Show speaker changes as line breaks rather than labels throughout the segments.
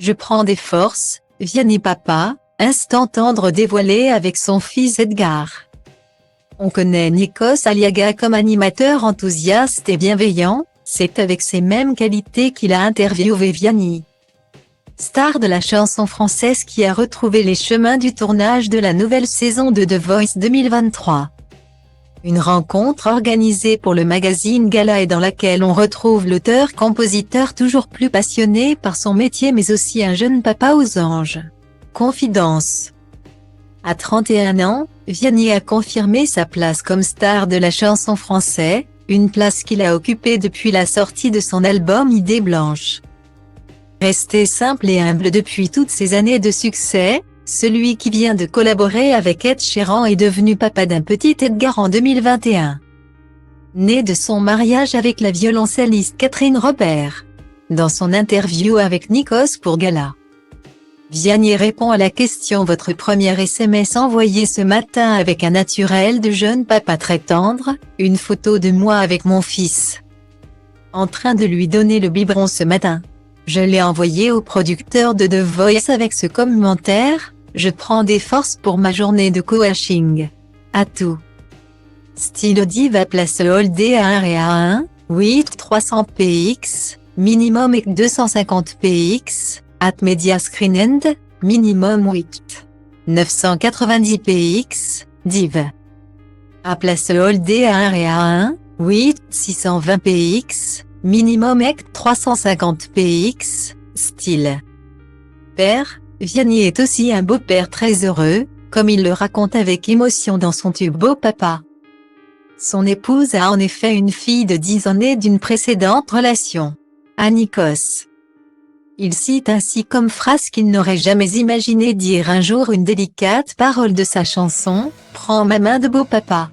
Je prends des forces, Vianney papa, instant tendre dévoilé avec son fils Edgar. On connaît Nikos Aliaga comme animateur enthousiaste et bienveillant, c'est avec ces mêmes qualités qu'il a interviewé Vianney. Star de la chanson française qui a retrouvé les chemins du tournage de la nouvelle saison de The Voice 2023. Une rencontre organisée pour le magazine Gala et dans laquelle on retrouve l'auteur-compositeur toujours plus passionné par son métier mais aussi un jeune papa aux anges. Confidence. À 31 ans, Vianney a confirmé sa place comme star de la chanson française, une place qu'il a occupée depuis la sortie de son album Idée blanche. Resté simple et humble depuis toutes ces années de succès, celui qui vient de collaborer avec Ed Sheeran est devenu papa d'un petit Edgar en 2021. Né de son mariage avec la violoncelliste Catherine Robert. Dans son interview avec Nikos pour Gala, Vianney répond à la question « Votre premier SMS envoyé ce matin avec un naturel de jeune papa très tendre, une photo de moi avec mon fils. En train de lui donner le biberon ce matin. Je l'ai envoyé au producteur de The Voice avec ce commentaire, je prends des forces pour ma journée de coaching. À tout. Style Diva place Holdé à 1 Réa 1, 8 300 px, minimum et 250 px, at Media Screen End, minimum 8. 990 px, div. À place Holdé à 1 Réa 1, 8 620 px, minimum EC 350 px, style. Père, Vianney est aussi un beau-père très heureux, comme il le raconte avec émotion dans son tube Beau Papa. Son épouse a en effet une fille de 10 ans née d'une précédente relation. À Nikos. Il cite ainsi comme phrase qu'il n'aurait jamais imaginé dire un jour une délicate parole de sa chanson « Prends ma main de Beau Papa ».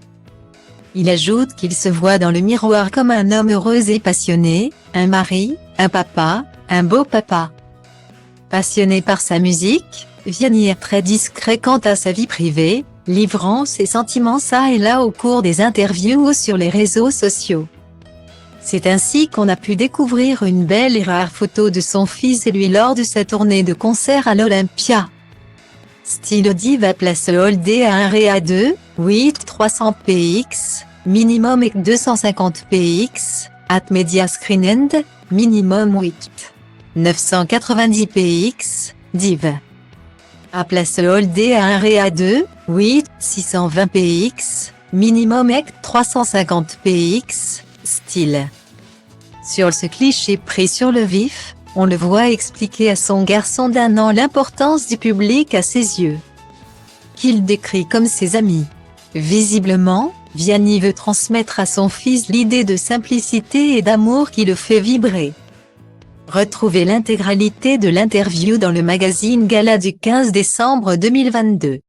Il ajoute qu'il se voit dans le miroir comme un homme heureux et passionné, un mari, un papa, un beau papa. Passionné par sa musique, Vianney est très discret quant à sa vie privée, livrant ses sentiments ça et là au cours des interviews ou sur les réseaux sociaux. C'est ainsi qu'on a pu découvrir une belle et rare photo de son fils et lui lors de sa tournée de concert à l'Olympia. Style Diva place Holdé à 1 Réa 2, 8 300 px, minimum et 250 px, at Media Screen End, minimum 8. 990 px, div. À place Holdé à 1 Réa 2, 8 620 px, minimum et 350 px, style. Sur ce cliché pris sur le vif, on le voit expliquer à son garçon d'1 an l'importance du public à ses yeux, qu'il décrit comme ses amis. Visiblement, Vianney veut transmettre à son fils l'idée de simplicité et d'amour qui le fait vibrer. Retrouvez l'intégralité de l'interview dans le magazine Gala du 15 décembre 2022.